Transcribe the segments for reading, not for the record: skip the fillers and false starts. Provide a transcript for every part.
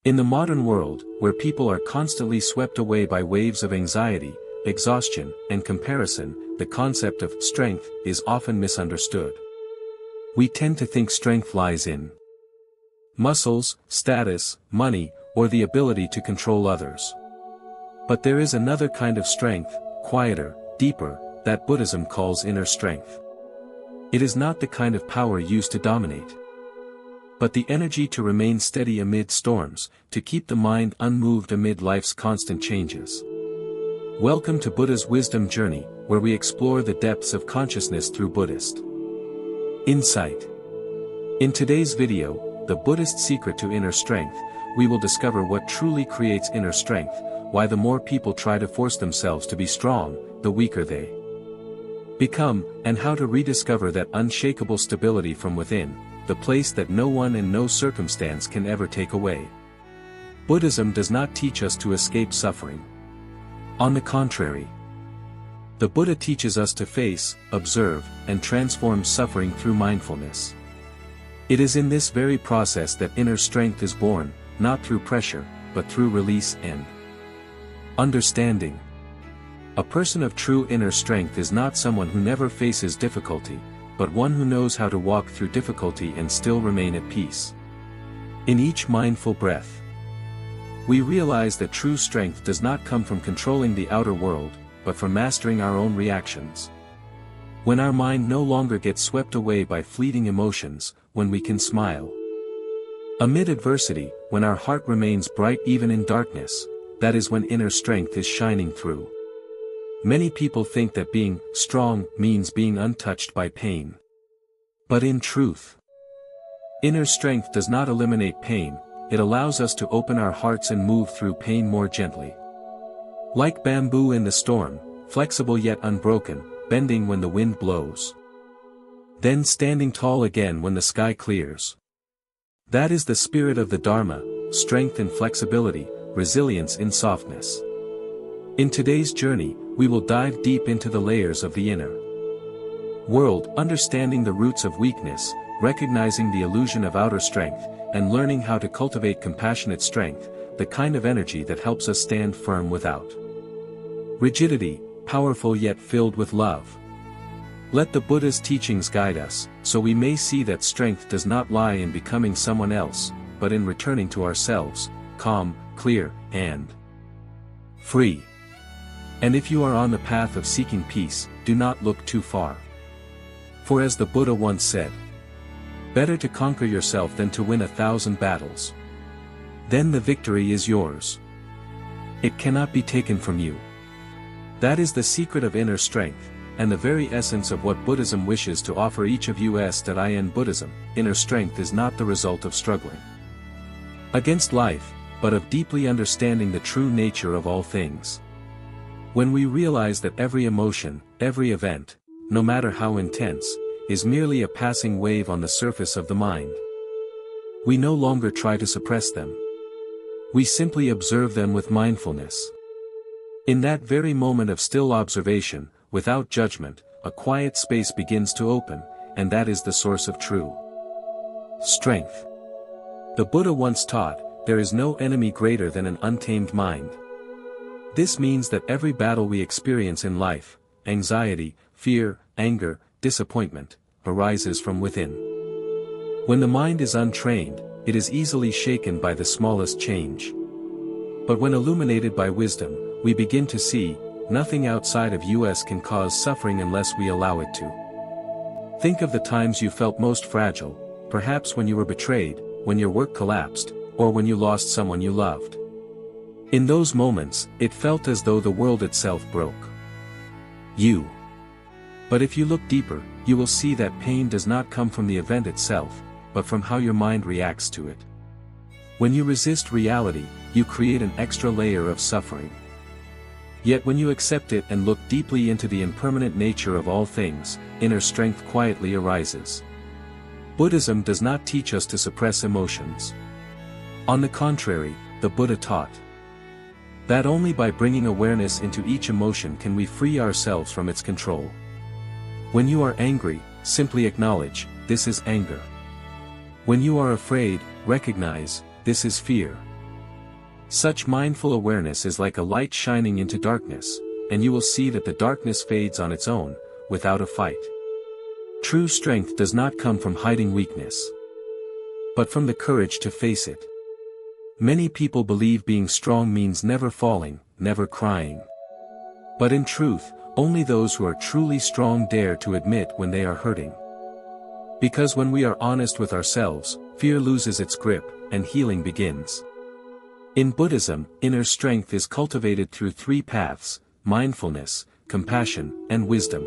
In the modern world, where people are constantly swept away by waves of anxiety, exhaustion, and comparison, the concept of strength is often misunderstood. We tend to think strength lies in muscles, status, money, or the ability to control others. But there is another kind of strength, quieter, deeper, that Buddhism calls inner strength. It is not the kind of power used to dominate, but the energy to remain steady amid storms, to keep the mind unmoved amid life's constant changes. Welcome to Buddha's Wisdom Journey, where we explore the depths of consciousness through Buddhist insight. In today's video, The Buddhist Secret to Inner Strength, we will discover what truly creates inner strength, why the more people try to force themselves to be strong, the weaker they become, and how to rediscover that unshakable stability from within, the place that no one and no circumstance can ever take away. Buddhism does not teach us to escape suffering. On the contrary, the Buddha teaches us to face, observe, and transform suffering through mindfulness. It is in this very process that inner strength is born, not through pressure, but through release and understanding. A person of true inner strength is not someone who never faces difficulty, but one who knows how to walk through difficulty and still remain at peace. In each mindful breath, we realize that true strength does not come from controlling the outer world, but from mastering our own reactions. When our mind no longer gets swept away by fleeting emotions, when we can smile amid adversity, when our heart remains bright even in darkness, that is when inner strength is shining through. Many people think that being strong means being untouched by pain. But in truth, inner strength does not eliminate pain, it allows us to open our hearts and move through pain more gently. Like bamboo in the storm, flexible yet unbroken, bending when the wind blows, then standing tall again when the sky clears. That is the spirit of the Dharma, strength in flexibility, resilience in softness. In today's journey, we will dive deep into the layers of the inner world, understanding the roots of weakness, recognizing the illusion of outer strength, and learning how to cultivate compassionate strength, the kind of energy that helps us stand firm without rigidity, powerful yet filled with love. Let the Buddha's teachings guide us, so we may see that strength does not lie in becoming someone else, but in returning to ourselves, calm, clear, and free. And if you are on the path of seeking peace, do not look too far. For as the Buddha once said, better to conquer yourself than to win 1,000 battles. Then the victory is yours. It cannot be taken from you. That is the secret of inner strength, and the very essence of what Buddhism wishes to offer each of us. In Buddhism, inner strength is not the result of struggling against life, but of deeply understanding the true nature of all things. When we realize that every emotion, every event, no matter how intense, is merely a passing wave on the surface of the mind, we no longer try to suppress them. We simply observe them with mindfulness. In that very moment of still observation, without judgment, a quiet space begins to open, and that is the source of true strength. The Buddha once taught, there is no enemy greater than an untamed mind. This means that every battle we experience in life, anxiety, fear, anger, disappointment, arises from within. When the mind is untrained, it is easily shaken by the smallest change. But when illuminated by wisdom, we begin to see, nothing outside of us can cause suffering unless we allow it to. Think of the times you felt most fragile, perhaps when you were betrayed, when your work collapsed, or when you lost someone you loved. In those moments, it felt as though the world itself broke you. But if you look deeper, you will see that pain does not come from the event itself, but from how your mind reacts to it. When you resist reality, you create an extra layer of suffering. Yet when you accept it and look deeply into the impermanent nature of all things, inner strength quietly arises. Buddhism does not teach us to suppress emotions. On the contrary, the Buddha taught that only by bringing awareness into each emotion can we free ourselves from its control. When you are angry, simply acknowledge, this is anger. When you are afraid, recognize, this is fear. Such mindful awareness is like a light shining into darkness, and you will see that the darkness fades on its own, without a fight. True strength does not come from hiding weakness, but from the courage to face it. Many people believe being strong means never falling, never crying. But in truth, only those who are truly strong dare to admit when they are hurting. Because when we are honest with ourselves, fear loses its grip, and healing begins. In Buddhism, inner strength is cultivated through three paths: mindfulness, compassion, and wisdom.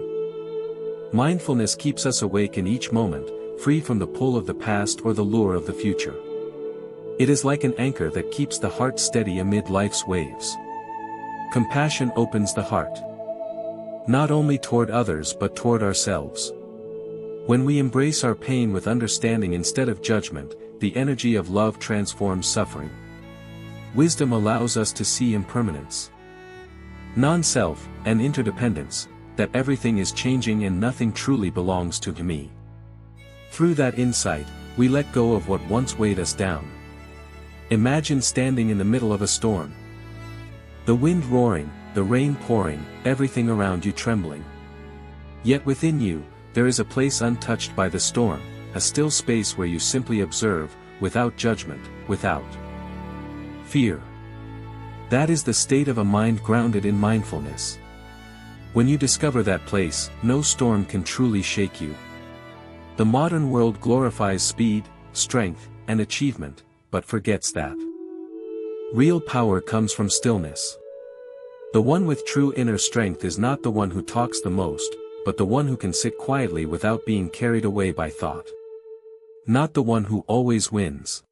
Mindfulness keeps us awake in each moment, free from the pull of the past or the lure of the future. It is like an anchor that keeps the heart steady amid life's waves. Compassion opens the heart, not only toward others but toward ourselves. When we embrace our pain with understanding instead of judgment, the energy of love transforms suffering. Wisdom allows us to see impermanence, non-self, and interdependence, that everything is changing and nothing truly belongs to me. Through that insight, we let go of what once weighed us down. Imagine standing in the middle of a storm. The wind roaring, the rain pouring, everything around you trembling. Yet within you, there is a place untouched by the storm, a still space where you simply observe, without judgment, without fear. That is the state of a mind grounded in mindfulness. When you discover that place, no storm can truly shake you. The modern world glorifies speed, strength, and achievement, but forgets that real power comes from stillness. The one with true inner strength is not the one who talks the most, but the one who can sit quietly without being carried away by thought. Not the one who always wins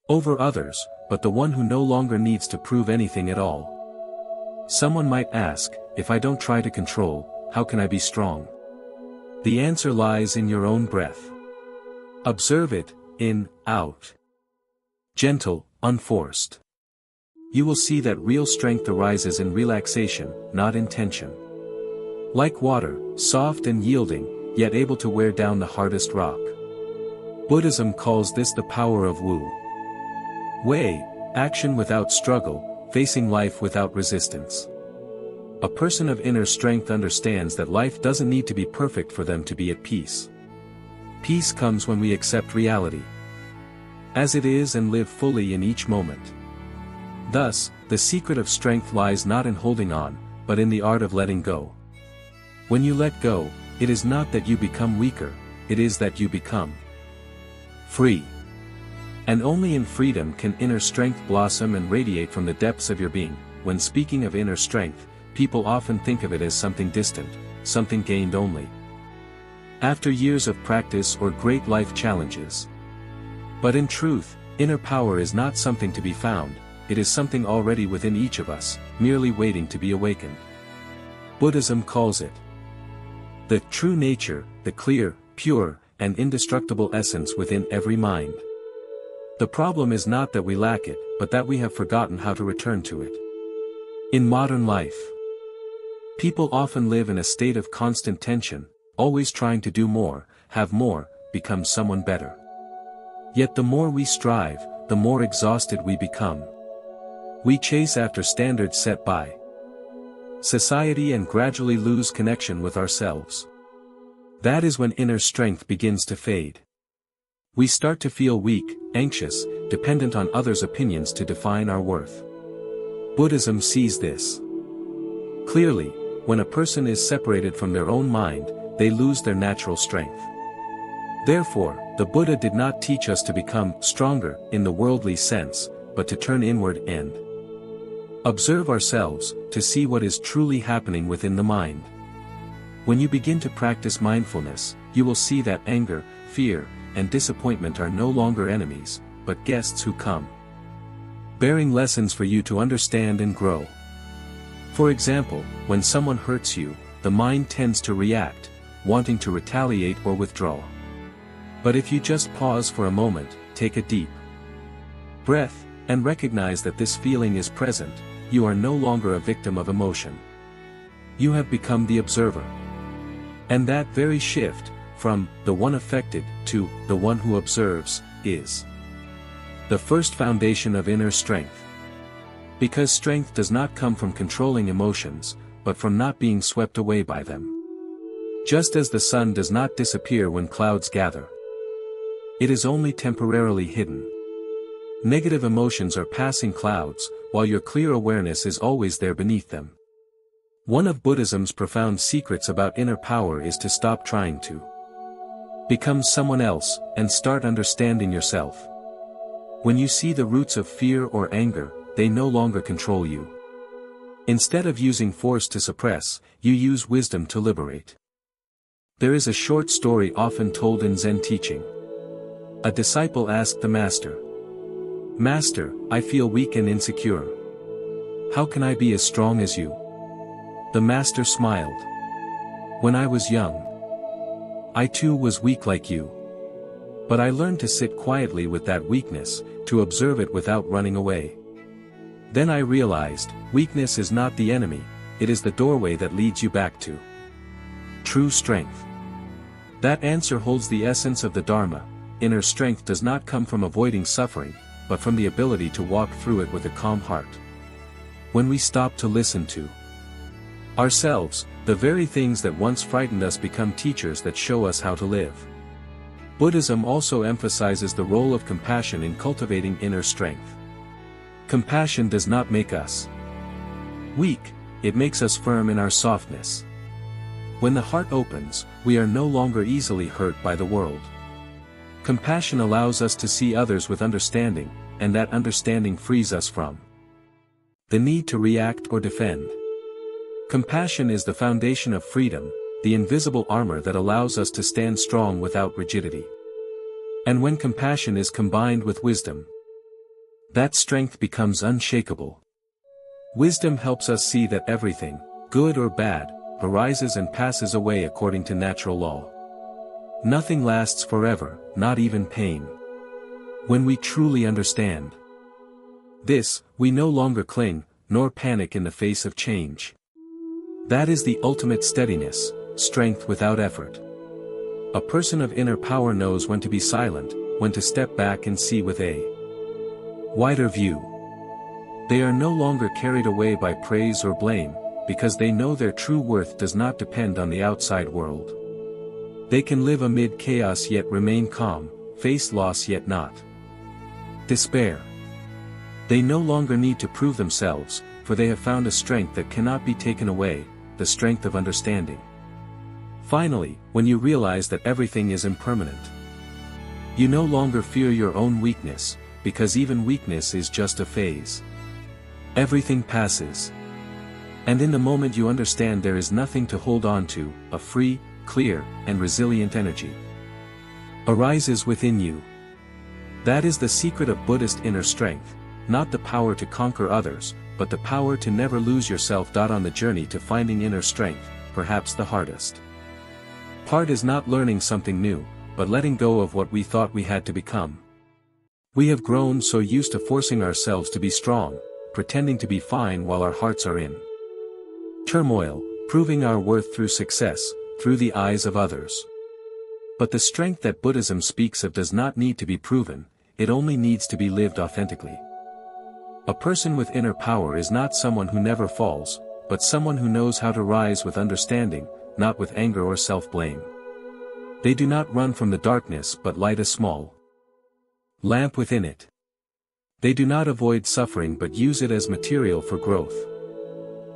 over others, but the one who no longer needs to prove anything at all. Someone might ask, if I don't try to control, how can I be strong? The answer lies in your own breath. Observe it, in, out. Gentle, unforced. You will see that real strength arises in relaxation, not in tension. Like water, soft and yielding, yet able to wear down the hardest rock. Buddhism calls this the power of Wu Wei, action without struggle, facing life without resistance. A person of inner strength understands that life doesn't need to be perfect for them to be at peace. Peace comes when we accept reality as it is and live fully in each moment. Thus, the secret of strength lies not in holding on, but in the art of letting go. When you let go, it is not that you become weaker, it is that you become free. And only in freedom can inner strength blossom and radiate from the depths of your being. When speaking of inner strength, people often think of it as something distant, something gained only after years of practice or great life challenges. But in truth, inner power is not something to be found, it is something already within each of us, merely waiting to be awakened. Buddhism calls it the true nature, the clear, pure, and indestructible essence within every mind. The problem is not that we lack it, but that we have forgotten how to return to it. In modern life, people often live in a state of constant tension, always trying to do more, have more, become someone better. Yet the more we strive, the more exhausted we become. We chase after standards set by society and gradually lose connection with ourselves. That is when inner strength begins to fade. We start to feel weak, anxious, dependent on others' opinions to define our worth. Buddhism sees this clearly. When a person is separated from their own mind, they lose their natural strength. Therefore, the Buddha did not teach us to become stronger in the worldly sense, but to turn inward and observe ourselves, to see what is truly happening within the mind. When you begin to practice mindfulness, you will see that anger, fear, and disappointment are no longer enemies, but guests who come, bearing lessons for you to understand and grow. For example, when someone hurts you, the mind tends to react, wanting to retaliate or withdraw. But if you just pause for a moment, take a deep breath, and recognize that this feeling is present, you are no longer a victim of emotion. You have become the observer. And that very shift, from the one affected to the one who observes, is the first foundation of inner strength. Because strength does not come from controlling emotions, but from not being swept away by them. Just as the sun does not disappear when clouds gather. It is only temporarily hidden. Negative emotions are passing clouds, while your clear awareness is always there beneath them. One of Buddhism's profound secrets about inner power is to stop trying to become someone else, and start understanding yourself. When you see the roots of fear or anger, they no longer control you. Instead of using force to suppress, you use wisdom to liberate. There is a short story often told in Zen teaching. A disciple asked the master, "Master, I feel weak and insecure. How can I be as strong as you?" The master smiled. "When I was young, I too was weak like you. But I learned to sit quietly with that weakness, to observe it without running away. Then I realized, weakness is not the enemy, it is the doorway that leads you back to true strength." That answer holds the essence of the Dharma. Inner strength does not come from avoiding suffering, but from the ability to walk through it with a calm heart. When we stop to listen to ourselves, the very things that once frightened us become teachers that show us how to live. Buddhism also emphasizes the role of compassion in cultivating inner strength. Compassion does not make us weak, it makes us firm in our softness. When the heart opens, we are no longer easily hurt by the world. Compassion allows us to see others with understanding, and that understanding frees us from the need to react or defend. Compassion is the foundation of freedom, the invisible armor that allows us to stand strong without rigidity. And when compassion is combined with wisdom, that strength becomes unshakable. Wisdom helps us see that everything, good or bad, arises and passes away according to natural law. Nothing lasts forever, not even pain. When we truly understand this, we no longer cling, nor panic in the face of change. That is the ultimate steadiness, strength without effort. A person of inner power knows when to be silent, when to step back and see with a wider view. They are no longer carried away by praise or blame, because they know their true worth does not depend on the outside world. They can live amid chaos yet remain calm, face loss yet not despair. They no longer need to prove themselves, for they have found a strength that cannot be taken away, the strength of understanding. Finally, when you realize that everything is impermanent, you no longer fear your own weakness, because even weakness is just a phase. Everything passes. And in the moment you understand there is nothing to hold on to, a free, clear, and resilient energy arises within you. That is the secret of Buddhist inner strength, not the power to conquer others, but the power to never lose yourself. On the journey to finding inner strength, perhaps the hardest part is not learning something new, but letting go of what we thought we had to become. We have grown so used to forcing ourselves to be strong, pretending to be fine while our hearts are in turmoil, proving our worth through success, through the eyes of others. But the strength that Buddhism speaks of does not need to be proven, it only needs to be lived authentically. A person with inner power is not someone who never falls, but someone who knows how to rise with understanding, not with anger or self-blame. They do not run from the darkness but light a small lamp within it. They do not avoid suffering but use it as material for growth.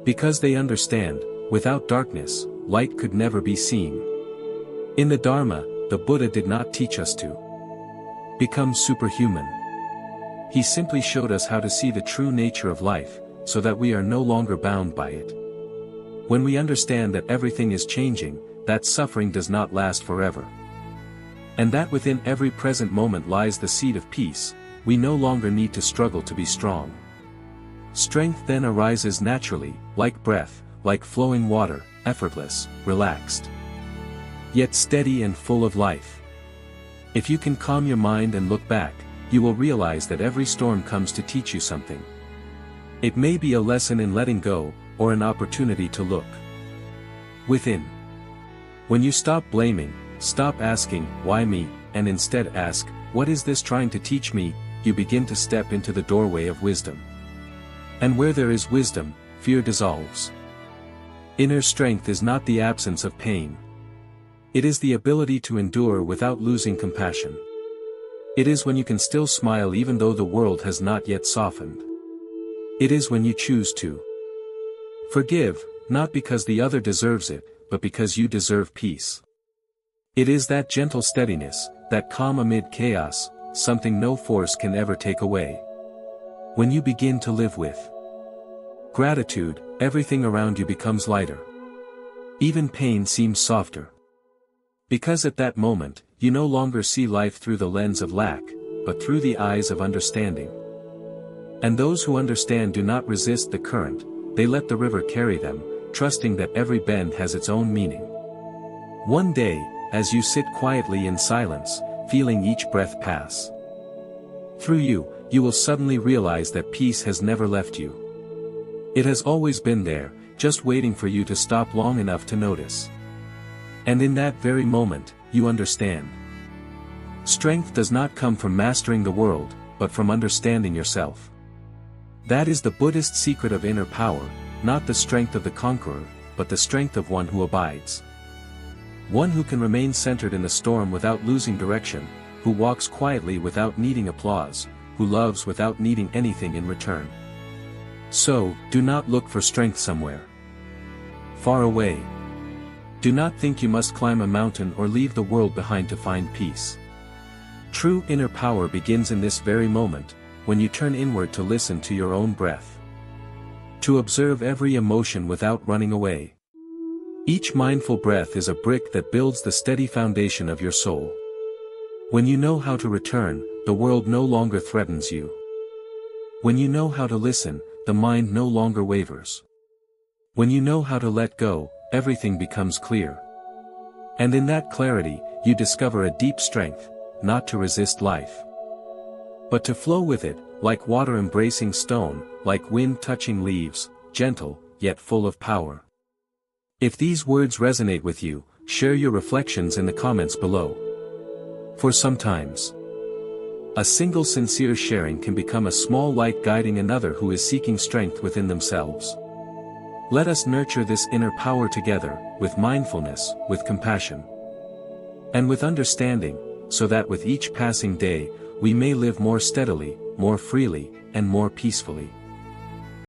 Because they understand, without darkness, light could never be seen. In the Dharma, the Buddha did not teach us to become superhuman. He simply showed us how to see the true nature of life, so that we are no longer bound by it. When we understand that everything is changing, that suffering does not last forever, and that within every present moment lies the seed of peace, we no longer need to struggle to be strong. Strength then arises naturally, like breath, like flowing water, effortless, relaxed, yet steady and full of life. If you can calm your mind and look back, you will realize that every storm comes to teach you something. It may be a lesson in letting go, or an opportunity to look within. When you stop blaming, stop asking, why me, and instead ask, what is this trying to teach me, you begin to step into the doorway of wisdom. And where there is wisdom, fear dissolves. Inner strength is not the absence of pain. It is the ability to endure without losing compassion. It is when you can still smile even though the world has not yet softened. It is when you choose to forgive, not because the other deserves it, but because you deserve peace. It is that gentle steadiness, that calm amid chaos, something no force can ever take away. When you begin to live with gratitude, everything around you becomes lighter. Even pain seems softer. Because at that moment, you no longer see life through the lens of lack, but through the eyes of understanding. And those who understand do not resist the current, they let the river carry them, trusting that every bend has its own meaning. One day, as you sit quietly in silence, feeling each breath pass through you, you will suddenly realize that peace has never left you. It has always been there, just waiting for you to stop long enough to notice. And in that very moment, you understand. Strength does not come from mastering the world, but from understanding yourself. That is the Buddhist secret of inner power, not the strength of the conqueror, but the strength of one who abides. One who can remain centered in the storm without losing direction, who walks quietly without needing applause, who loves without needing anything in return. So, do not look for strength somewhere far away. Do not think you must climb a mountain or leave the world behind to find peace. True inner power begins in this very moment, when you turn inward to listen to your own breath. To observe every emotion without running away. Each mindful breath is a brick that builds the steady foundation of your soul. When you know how to return, the world no longer threatens you. When you know how to listen, the mind no longer wavers. When you know how to let go, everything becomes clear. And in that clarity, you discover a deep strength, not to resist life, but to flow with it, like water embracing stone, like wind touching leaves, gentle, yet full of power. If these words resonate with you, share your reflections in the comments below. For sometimes, a single sincere sharing can become a small light guiding another who is seeking strength within themselves. Let us nurture this inner power together, with mindfulness, with compassion, and with understanding, so that with each passing day, we may live more steadily, more freely, and more peacefully.